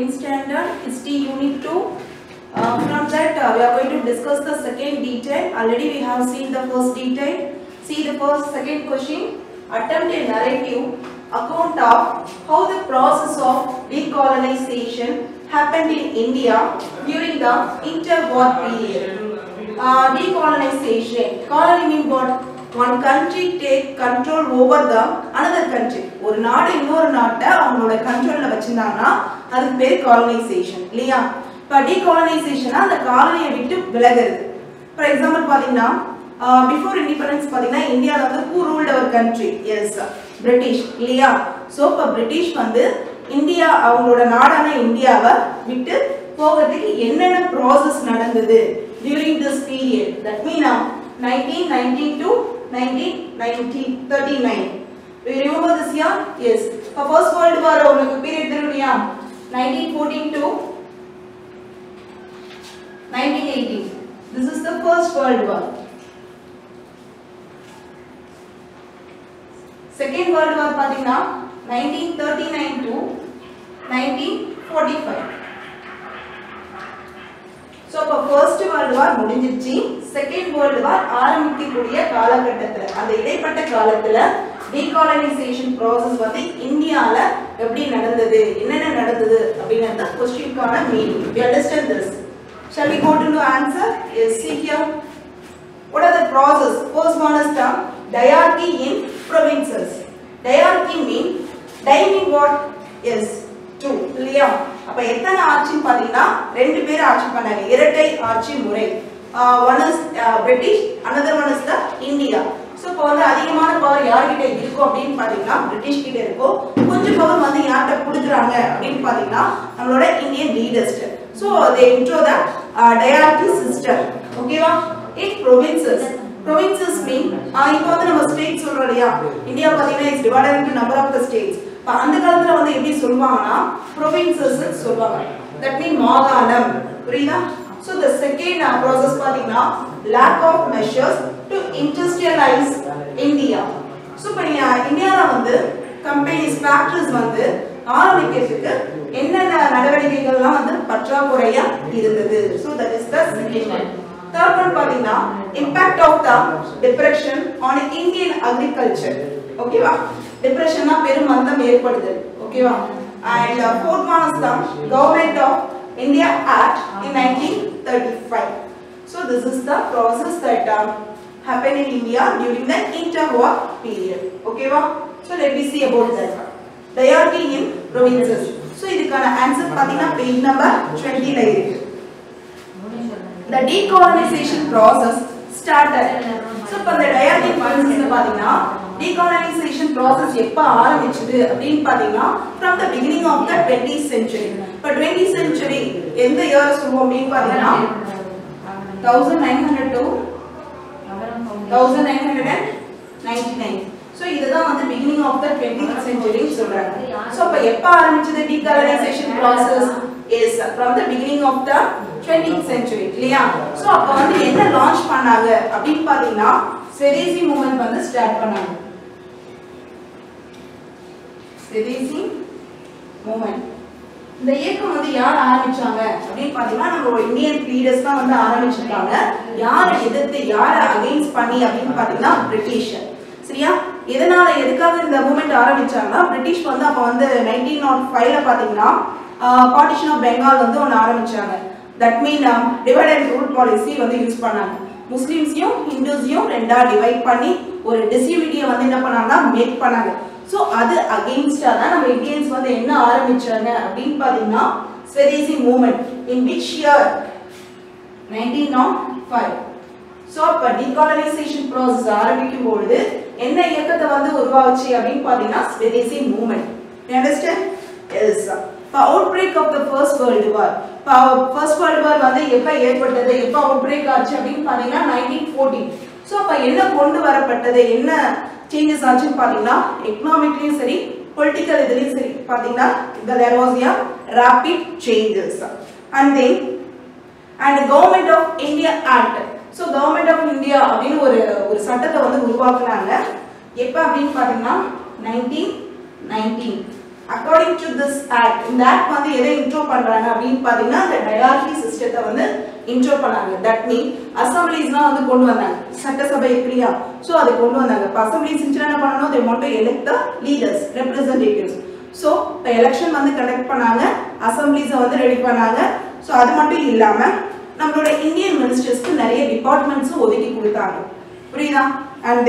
10th standard History Unit 2. From that we are going to discuss the second detail. Already we have seen the first detail. See the second question. Attempt a narrative account of how the process of decolonization happened in India during the interwar period. Decolonization. Colony mean what? One country take control over the another country. ஒரு நாடு இன்னொரு நாட்டை அவங்களோட கண்ட்ரோல்ல வச்சிருந்தாங்கன்னா அதுக்கு பேர் colonization இல்லையா? இப்ப decolonization அந்த காலனியை விட்டு விலகுறது. For example பாத்தீங்கன்னா before independence பாத்தீங்கன்னா இந்தியால வந்து who ruled our country? Yes, British இல்லையா? So இப்ப பிரிட்டிஷ் வந்து இந்தியா அவங்களோட நாடான இந்தியாவை விட்டு போகிறதுக்கு என்னென்ன process நடந்தது during this period? That means 1919 to 1939. Do you remember this year? Yes. For first world war உங்களுக்கு period தெரியுமா? 1914 to 1918. This is the first world war. Second world war பாத்தீங்கன்னா 1939 to 1945. So first world war முடிஞ்சிருச்சு. Second world war ஆரம்பிக்கக்கூடிய காலகட்டத்துல அந்த இடைப்பட்ட காலத்துல decolonization process வந்து இந்தியால எப்படி நடந்தது என்னென்ன நடந்தது அப்படிங்கறத क्वेश्चनக்கான meaning. We understand this. Shall we go to the answer? Yes, see here. What are the process? First one is the diarchy in provinces. Diarchy mean mean what? Yes, two. இல்லையா? அப்ப எத்தனை ஆட்சின்னு பாத்தீங்கன்னா ரெண்டு பேர் ஆட்சி பண்ணாங்க. இரட்டை ஆட்சி முறை. One is British, another one is the India. So இப்போ வந்து அதிகமான பவர் யார்கிட்ட இருக்கும் அப்படின்னு பாத்தீங்கன்னா பிரிட்டிஷ் கிட்ட இருக்கும். கொஞ்சம் பவர் வந்து யார்கிட்ட கொடுக்குறாங்க அப்படின்னு பாத்தீங்கன்னா நம்மளோட Indian leaders. So they intro the diarchy system. ஓகேவா? In provinces. Provinces mean இப்போ வந்து நம்ம ஸ்டேட் சொல்றோம் இல்லையா? இந்தியா பாத்தீங்கன்னா is divided into number of the states. அந்த காலத்துல வந்து எப்படி சொல்வாங்கன்னா provinces சொல்வாங்க. That mean மாகாணம். புரியுதா? So the second process பாத்தீங்கன்னா lack of measures to industrialize India. So இப்போ இந்தியால வந்து companies factories வந்து ஆரம்பிக்கிறதுக்கு என்னென்ன நடவடிக்கைகள்லாம் வந்து பற்றாக்குறையா இருந்தது. So that is the second one. Third one பாத்தீங்கன்னா impact of the depression on Indian agriculture. ஓகேவா? depressionனா பெரும் மந்தம் ஏற்படுது. ஓகேவா? And fourth one is the Government of India Act in 1935. So this is the process that happened in India during the interwar period. ஓகேவா? So let me see about that. Diarchy in provinces. So இதுக்கான answer பாத்தீங்கன்னா page number 20 ல இருக்கு. The decolonization process started. So இப்ப இந்த diarchy provinces பாத்தீங்கன்னா decolonization process எப்ப ஆரம்பிச்சது அப்படினு பாத்தீங்கன்னா from the beginning of the 20th century. இப்ப 20th century எந்த இயர் சொல்லுவோம் அப்படினு பாத்தீங்கன்னா 1900 to 1999. So இதுதான் வந்து beginning of the 20th century சொல்றாங்க. So அப்ப எப்ப ஆரம்பிச்சது decolonization process is from the beginning of the 20th century இல்லையா? So அப்ப வந்து என்ன லான்ச் பண்ணாங்க அப்படினு பாத்தீங்கன்னா Swadeshi movement வந்து ஸ்டார்ட் பண்ணாங்க. Swadeshi movement. இந்த இயக்கம் வந்து யார் ஆரம்பிச்சாங்க அப்படினு பாத்தீங்கன்னா நம்ம இந்தியன் லீடர்ஸ் தான் வந்து ஆரம்பிச்சிருக்காங்க. யாரை எதிர்த்து யாரை அகைன்ஸ்ட் பண்ணி அப்படினு பாத்தீங்கன்னா பிரிட்டிஷ். சரியா? எதுக்காக இந்த மூவ்மெண்ட் ஆரம்பிச்சாங்கன்னா பிரிட்டிஷ் வந்து அப்ப வந்து 1905 ல பாத்தீங்கன்னா பார்ட்டிஷன் ஆஃப் பெங்கால் வந்து ஒன்னு ஆரம்பிச்சாங்க. That mean divide and rule policy வந்து யூஸ் பண்ணாங்க. முஸ்லிம்ஸையும் ஹிந்துஸையும் ரெண்டா டிவைட் பண்ணி ஒரு டிஸ்யூனிட்டியை வந்து என்ன பண்ணாங்கன்னா மேக் பண்ணாங்க. சோ அது அகைன்ஸ்டா தான் நம்ம இந்தியன்ஸ் வந்து என்ன ஆரம்பிச்சாங்க அப்படின்னு பாத்தீங்கன்னா Swadeshi movement. In which year? 1905. So அப்ப decolonization process ஆரம்பிக்கும் பொழுது என்ன இயக்கத்தை வந்து உருவாச்சு அப்படின்னு பாத்தீங்கன்னா Swadeshi movement. You understand? Yes. For outbreak of the first world war. First world war வந்து எப்ப ஏற்பட்டது? எப்ப outbreak ஆச்சு அப்படின்னு பாத்தீங்கன்னா 1914. சோ அப்ப என்ன கொண்டு வரப்பட்டது? என்ன சேஞ்சஸ் ஆச்சுன்னு பாத்தீங்கன்னா எகனாமிக்லயும் சரி பொலிட்டிக்கல் இதுலயும் சரி பாத்தீங்கன்னா there was a rapid changes. And then Government of India Act. So Government of India அப்படின்னு ஒரு சட்டத்தை வந்து உருவாக்குனாங்க. எப்ப அப்படின்னு பாத்தீங்கன்னா 1919. according to this act, இந்த ஆக்ட் வந்து எதை இன்ட்ரோ பண்றாங்க அப்படின்னு பாத்தீங்கன்னா அந்த டயார்கி சிஸ்டத்தை வந்து இன்ட்ரோ பண்ணாங்க. தட் மீன் அசம்பிளிஸ்லாம் வந்து கொண்டு வந்தாங்க, சட்டசபை இல்லையா, சோ அதை கொண்டு வந்தாங்க. இப்போ அசம்பிளிஸ் என்ன பண்ணணும், they want to elect the leaders, representatives. So இப்போ எலெக்ஷன் வந்து கண்டக்ட் பண்ணாங்க, அசம்பிளிஸை வந்து ரெடி பண்ணாங்க. சோ அது மட்டும் இல்லாம நம்மளோட இந்தியன் மினிஸ்டர்ஸ்க்கு நிறைய டிபார்ட்மெண்ட்ஸும் ஒதுக்கி கொடுத்தாங்க, புரியுதா? And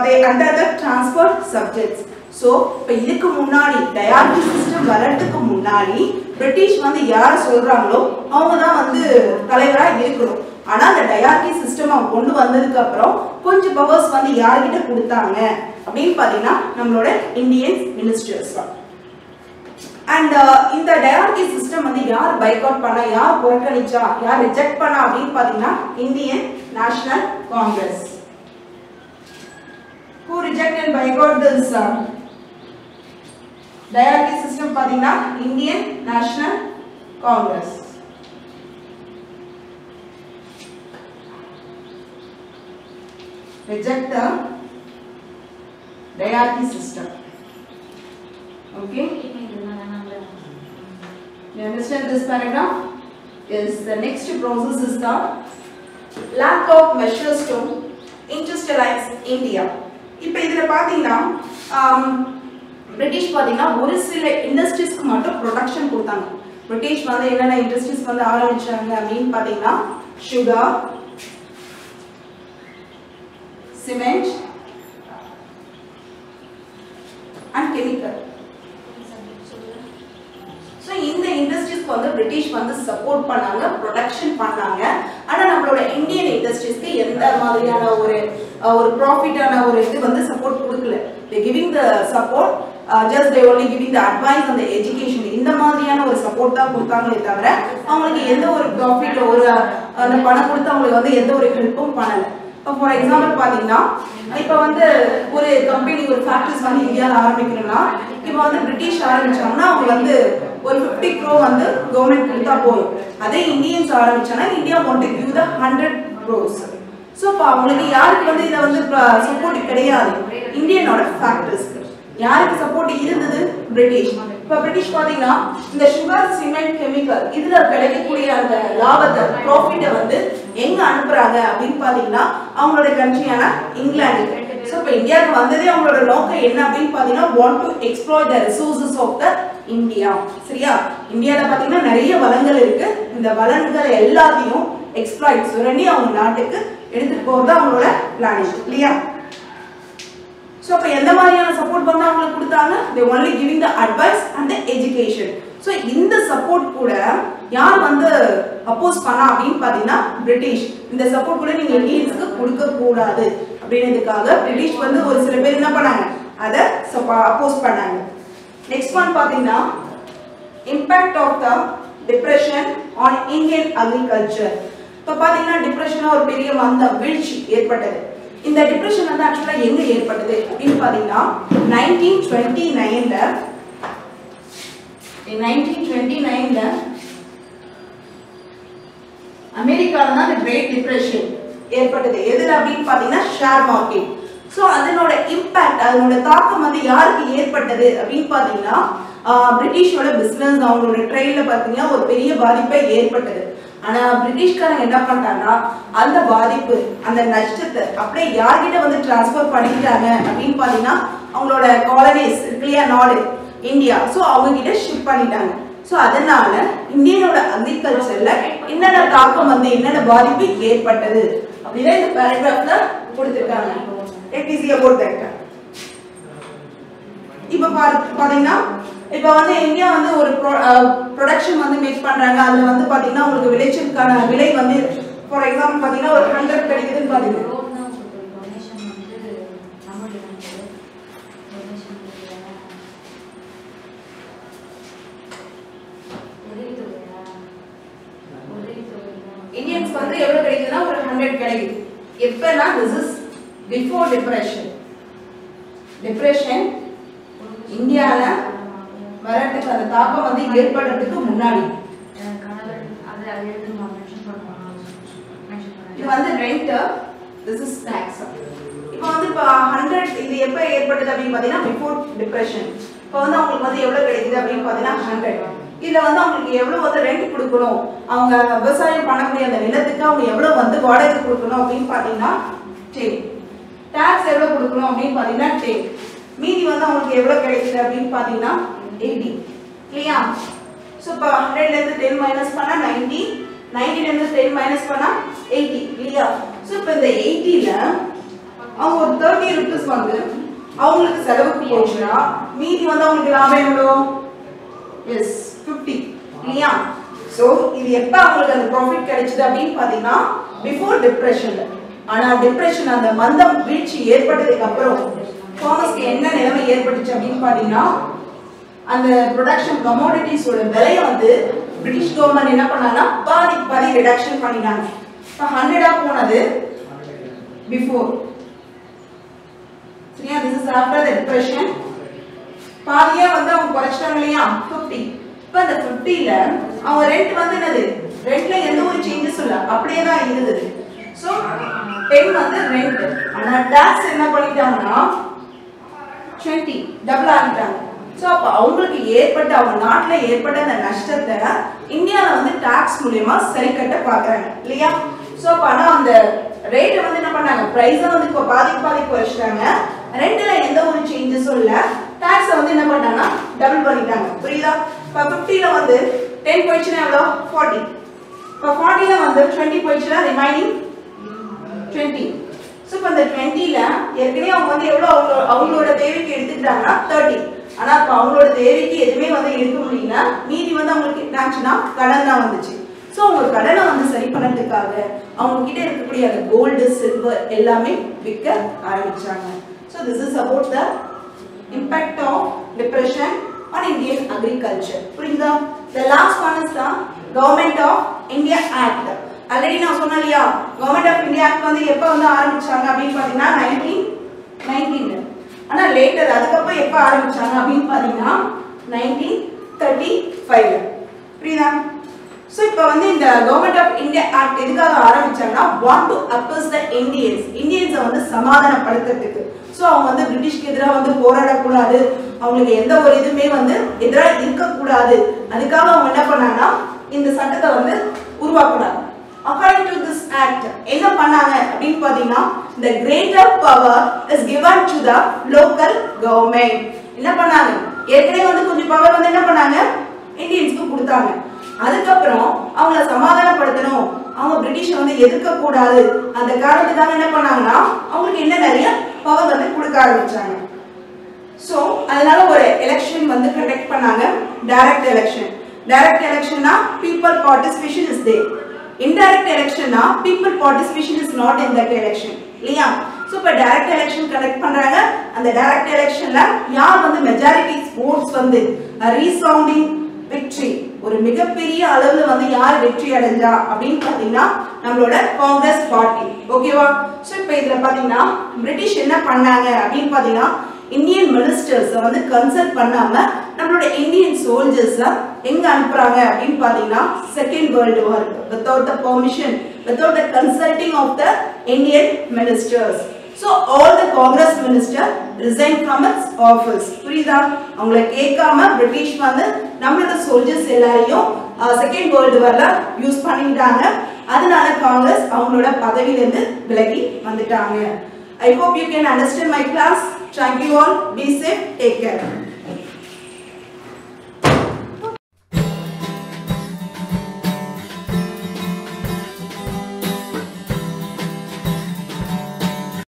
they under the transfer subjects. So இப்போ இதுக்கு முன்னாடி டயார்கி சிஸ்டம் வரதுக்கு முன்னாடி பிரிட்டிஷ் வந்து யாரை சொல்றாங்களோ அவங்க தான் வந்து தலைவரா இருக்கணும். ஆனா அந்த டயார்கி சிஸ்டம் அவங்க கொண்டு வந்ததுக்கு அப்புறம் கொஞ்சம் பவர்ஸ் வந்து யார்கிட்ட கொடுத்தாங்க அப்படின்னு பாத்தீங்கன்னா நம்மளோட இந்தியன் மினிஸ்டர்ஸ் தான். அண்ட் இந்த டயார்கி சிஸ்டம் வந்து யார் பைகாட் பண்ணா, யார் புறக்கணிச்சா, யார் ரிஜெக்ட் பண்ணா அப்படின்னு பாத்தீங்கன்னா Indian National Congress. Who rejected and boycott this diarchy system பாத்தீங்கன்னா Indian National Congress. Reject the diarchy system. Okay, you understand this paragraph? Is the next process is the lack of measures to industrialize India. இப்போ இதுல பாத்தீங்கன்னா British பாத்தீங்கன்னா ஒரு சில இண்டஸ்ட்ரீஸ்க்கு மட்டும் production கொடுத்தாங்க. British வந்து என்னென்ன இண்டஸ்ட்ரீஸ் வந்து ஆரம்பிச்சாங்க அப்படின்னு பாத்தீங்கன்னா sugar, cement and chemical. So இந்த இண்டஸ்ட்ரீஸ்க்கு வந்து பிரிட்டிஷ் வந்து சப்போர்ட் பண்ணாங்க, ப்ரொடக்ஷன் பண்ணாங்க. ஆனா நம்மளோட இந்தியன் இண்டஸ்ட்ரீஸ்க்கு எந்த மாதிரியான ஒரு ப்ராஃபிட்டான ஒரு இது வந்து சப்போர்ட் கொடுக்கல. they giving the support, just they only giving the advice on the education. இந்த மாதிரியான ஒரு சப்போர்ட் தான் கொடுத்தாங்களே தவிர அவங்களுக்கு எந்த ஒரு ப்ராஃபிட் ஒரு அந்த பணம் கொடுத்து அவங்களுக்கு வந்து எந்த ஒரு ஹெல்ப்பும் பண்ணல. இப்போ ஃபார் எக்ஸாம்பிள் பாத்தீங்கன்னா இப்போ வந்து ஒரு கம்பெனி ஒரு ஃபேக்டரிஸ் வந்து இந்தியாவில் ஆரம்பிக்கணும்னா இப்போ வந்து பிரிட்டிஷ் ஆரம்பிச்சாங்கன்னா அவங்க வந்து ஒரு 50 crore வந்து கவர்மெண்ட் கொடுத்தா போதும். அதே இந்தியன்ஸ் ஆரம்பிச்சாங்கன்னா India want to give the 100 crores. So இப்போ அவங்களுக்கு யாருக்கு வந்து இதை வந்து சப்போர்ட் கிடையாது, இந்தியனோட ஃபேக்டரிஸ்க்கு. யாருக்கு சப்போர்ட் இருந்தது, பிரிட்டிஷ். இப்போ பிரிட்டிஷ் பாத்தீங்கன்னா இந்த சுகர், சிமெண்ட், கெமிக்கல் இதுல கிடைக்கக்கூடிய அந்த லாபத்தை ப்ராஃபிட்டை வந்து எங்க அனுப்புறாங்க அப்படின்னு பாத்தீங்கன்னா அவங்களோட கண்ட்ரியான இங்கிலாந்து. ஸோ இப்போ இந்தியாவுக்கு வந்ததே அவங்களோட நோக்கம் என்ன அப்படின்னு பாத்தீங்கன்னா want to exploit the resources of the India. சரியா? இந்தியாவில் பாத்தீங்கன்னா நிறைய வளங்கள் இருக்கு, இந்த வளங்கள் எல்லாத்தையும் எக்ஸ்ப்ளாய்ட் சுரண்டி அவங்க நாட்டுக்கு எடுத்துட்டு போறது அவங்களோட பிளானிங் இல்லையா? ஸோ அப்போ எந்த மாதிரியான சப்போர்ட் வந்து அவங்களுக்கு கொடுத்தாங்க, they only giving the advice and the education. So இந்த சப்போர்ட் கூட யார் வந்து அப்போஸ் பண்ணா அப்படின்னு பாத்தீங்கன்னா பிரிட்டிஷ். இந்த சப்போர்ட் கூட நீங்க இந்தியன்ஸ்க்கு கொடுக்க கூடாது அப்படின்றதுக்காக பிரிட்டிஷ் வந்து ஒரு சில பேர் என்ன பண்ணாங்க, அதை அப்போஸ் பண்ணாங்க. நெக்ஸ்ட் ஒன் பாத்தீங்கன்னா impact of the depression on Indian agriculture. இப்போ பாத்தீங்கன்னா டிப்ரெஷனா ஒரு பெரிய மந்தம் வீழ்ச்சி ஏற்பட்டது. இந்த டிப்ரெஷன் வந்து ஆக்சுவலா எங்க ஏற்பட்டது அப்படின்னு பாத்தீங்கன்னா 1929ல அமெரிக்கால தான் இந்த கிரேட் டிப்ரெஷன் ஏற்பட்டது. எதுல அப்படின்னு பாத்தீங்கன்னா ஷேர் மார்க்கெட். சோ அதனோட இம்பாக்ட், அதனோட தாக்கம் வந்து யாருக்கு ஏற்பட்டது அப்படின்னு பாத்தீங்கன்னா பிரிட்டிஷோட பிசினஸ், அவங்களோட ட்ரேட்ல பாத்தீங்கன்னா ஒரு பெரிய பாதிப்பை ஏற்பட்டது. ஆனா பிரிட்டிஷ்காரங்க என்ன பண்ணிட்டாங்கன்னா அந்த பாதிப்பு, அந்த நஷ்டத்தை அப்படியே யார்கிட்ட வந்து டிரான்ஸ்ஃபர் பண்ணிட்டாங்க அப்படின்னு பாத்தீங்கன்னா அவங்களோட காலனிஸ் இருக்கு இல்லையா, நாடு இந்தியா, ஸோ அவங்க கிட்ட ஷிஃப்ட் பண்ணிட்டாங்க. ஸோ அதனால இந்தியனோட அக்ரிகல்ச்சர்ல என்னென்ன தாக்கம் வந்து என்னென்ன பாதிப்பு ஏற்பட்டது அப்படின்னா இந்த பேராகிராஃப்ல கொடுத்துருக்காங்க. இப்போ பாத்தீங்கன்னா இப்போ வந்து இந்தியா வந்து ஒரு ப்ரொடக்ஷன் வந்து மேக் பண்றாங்க. அதுல வந்து பாத்தீங்கன்னா உங்களுக்கு விளைச்சலுக்கான விலை வந்து ஃபார் எக்ஸாம்பிள் பாத்தீங்கன்னா ஒரு 100 கிடைக்குதுன்னு பாத்தீங்கன்னா இந்தியன்ஸ் வந்து எவ்வளவு கிடைக்குதுன்னா ஒரு 100 கிடைக்குது. எப்பனா this is before depression. இந்தியால வரதுக்கு அந்த தாக்கம் வந்து ஏற்படுறதுக்கு முன்னாடி இது வந்து ரெண்ட், this is tax. இப்போ வந்து 100 இது எப்ப ஏற்பட்டது அப்படின்னு பாத்தீங்கன்னா பிஃபோர் டிப்ரெஷன். இப்போ வந்து அவங்களுக்கு வந்து எவ்வளவு கிடைக்குது அப்படின்னு பாத்தீங்கன்னா 100. இதுல வந்து அவங்களுக்கு எவ்வளவு வந்து ரெண்ட் கொடுக்கணும், அவங்க விவசாயம் பண்ணக்கூடிய அந்த நிலத்துக்கு அவங்க எவ்வளவு வந்து வாடகை கொடுக்கணும் அப்படின்னு பாத்தீங்கன்னா 10. டாக்ஸ் எவ்வளவு கொடுக்கணும் அப்படின்னு பாத்தீங்கன்னா 10. மீதி வந்து அவங்களுக்கு எவ்வளவு கிடைக்குது அப்படின்னு பாத்தீங்கன்னா 80. இல்லையா? சோ இப்போ 100 ல இருந்து 10 மைனஸ் பண்ணா 90, 90 ல இருந்து 10 மைனஸ் பண்ணா 80. இல்லையா? சோ இப்போ இந்த 80 ல அவங்க ஒரு 30 rupees வந்து அவங்களுக்கு செலவுக்கு போச்சுனா மீதி வந்து அவங்களுக்கு லாபம் எவ்வளவு? எஸ் 50. இல்லையா? சோ இது எப்ப அவங்களுக்கு அந்த ப்ராஃபிட் கிடைச்சது அப்படின்னு பாத்தீங்கன்னா பிஃபோர் டிப்ரெஷன்ல. ஆனா டிப்ரெஷன் அந்த மந்தம் வீழ்ச்சி ஏற்பட்டதுக்கு அப்புறம் ஃபார்மர்ஸ்க்கு என்ன நிலைமை ஏற்பட்டுச்சு அப்படின்னு பாத்தீங்கன்னா அந்த ப்ரொடக்ஷன் கமோடிட்டிஸோட விலையை வந்து பிரிட்டிஷ் கவர்மெண்ட் என்ன பண்ணாங்கன்னா பாதி ரிடக்ஷன் பண்ணிட்டாங்க. இப்போ 100 போனது பிஃபோர். சரியா? This is after the depression. பாதியா வந்து அவங்க குறைச்சிட்டாங்க இல்லையா 50. இப்போ அந்த 50 ல அவங்க ரெண்ட் வந்து என்னது, ரெண்ட்ல எந்த ஒரு சேஞ்சஸ் இல்ல, அப்படியே தான் இருந்தது. சோ 10 வந்து ரெண்ட். ஆனா டாக்ஸ் என்ன பண்ணிட்டாங்கன்னா 20 டபுள் ஆகிட்டாங்க. சோ அப்ப அவங்களுக்கு ஏற்பட்ட அவங்க நாட்டுல ஏற்பட்ட அந்த நஷ்டத்தை இந்தியால வந்து டாக்ஸ் மூலமா சரி கட்ட பாக்குறாங்க. இல்லையா? சோ அப்ப ஆனா அந்த ரேட் வந்து என்ன பண்ணாங்க, பிரைஸ் வந்து இப்ப பாதி குறைச்சிட்டாங்க. ரெண்டுல எந்த ஒரு சேஞ்சஸும் இல்ல. டாக்ஸ் வந்து என்ன பண்ணாங்கன்னா டபுள் பண்ணிட்டாங்க. புரியுதா? இப்ப 50 ல வந்து 10 போயிடுச்சுன்னா எவ்வளவு? 40. இப்ப 40 ல வந்து 20 போயிடுச்சுன்னா ரிமைனிங் 20. சோ இப்ப இந்த 20 ல ஏற்கனவே அவங்க வந்து எவ்வளவு அவங்களோட தேவைக்கு எடுத்துக்கிட்டாங்கன்னா 30. ஆனா இப்ப அவங்களோட தேவைக்கு எதுவுமே வந்து எடுக்க முடியல. மீதி வந்து அவங்களுக்கு என்னாச்சுன்னா கடன் தான் வந்துச்சு. சோ அவங்க கடனை வந்து சரி பண்ணதுக்காக அவங்க கிட்ட இருக்கக்கூடிய அந்த கோல்டு சில்வர் எல்லாமே விற்க ஆரம்பிச்சாங்க. So this is about the impact of depression on Indian agriculture. புரியுதா? The last one is the Government of India Act. Already நான் சொன்னலையா Government of India Act வந்து எப்ப வந்து ஆரம்பிச்சாங்க அப்படின்னு பாத்தீங்கன்னா 1919. ஆனா லேட்டர் அதுக்கப்புறம் எப்ப ஆரம்பிச்சாங்க அப்படின்னு பாத்தீங்கன்னா 1935. புரியுதா? சோ இப்போ வந்து இந்த Government of India Act எதுக்காக ஆரம்பிச்சாங்கன்னா want to oppose the Indians வந்து சமாதானப்படுத்துறதுக்கு. சோ அவங்க வந்து பிரிட்டிஷ்க்கு எதிராக வந்து போராட கூடாது, அவங்களுக்கு எந்த ஒரு இதுமே வந்து எதிராக இருக்க கூடாது. அதுக்காக அவங்க என்ன பண்ணாங்கன்னா இந்த சட்டத்தை வந்து உருவாக்குறாங்க. According to this act என்ன பண்ணாங்க அப்படின்னு பாத்தீங்கன்னா the greater power is given to the local government. என்ன பண்ணாங்க, ஏற்கனவே வந்து கொஞ்சம் பவர் வந்து என்ன பண்ணாங்க இந்தியன்ஸ்க்கு கொடுத்தாங்க. அதுக்கப்புறம் அவங்கள சமாதானப்படுத்தணும், அவங்க பிரிட்டிஷ் வந்து எதிர்க்க கூடாது, அந்த காரணத்துக்காக என்ன பண்ணாங்கன்னா அவங்களுக்கு என்ன நிறைய பவர் வந்து கொடுக்க ஆரம்பிச்சாங்க. சோ அதனால ஒரு எலெக்ஷன் வந்து கண்டக்ட் பண்ணாங்க, டைரக்ட் எலெக்ஷன். டைரக்ட் எலெக்ஷன்னா people participation is there. indirect electionனா people participation is not in that election. இல்லையா? சோ இப்ப டைரக்ட் எலெக்ஷன் கண்டக்ட் பண்றாங்க. அந்த டைரக்ட் எலெக்ஷன்ல யார் வந்து மெஜாரிட்டி votes வந்து resounding victory, ஒரு மிகப்பெரிய அளவுல வந்து யார் வெற்றி அடைஞ்சா அப்படின்னு பாத்தீங்கன்னா நம்மளோட காங்கிரஸ் பார்ட்டி. ஓகேவா? சோ இப்போ இதுல பாத்தீங்கன்னா பிரிட்டிஷ் என்ன பண்ணாங்க அப்படின்னு பாத்தீங்கன்னா இந்தியன் மினிஸ்டர்ஸ் வந்து கன்சல்ட் பண்ணாம நம்மளோட இந்தியன் சோல்ஜர்ஸ் எங்க அனுப்புறாங்க அப்படின்னு பாத்தீங்கன்னா second world war without the permission, without the consulting of the Indian ministers. So all the Congress minister resigned from its office. புரியுதா? அவங்கள கேட்காம பிரிட்டிஷ் வந்து நம்மளோட சோல்ஜர்ஸ் எல்லாரையும் செகண்ட் வேர்ல்டு வார்ல யூஸ் பண்ணிட்டாங்க. அதனால காங்கிரஸ் அவங்களோட பதவியில இருந்து விலகி வந்துட்டாங்க. I hope you can understand my class. Thank you all. Be safe. Take care.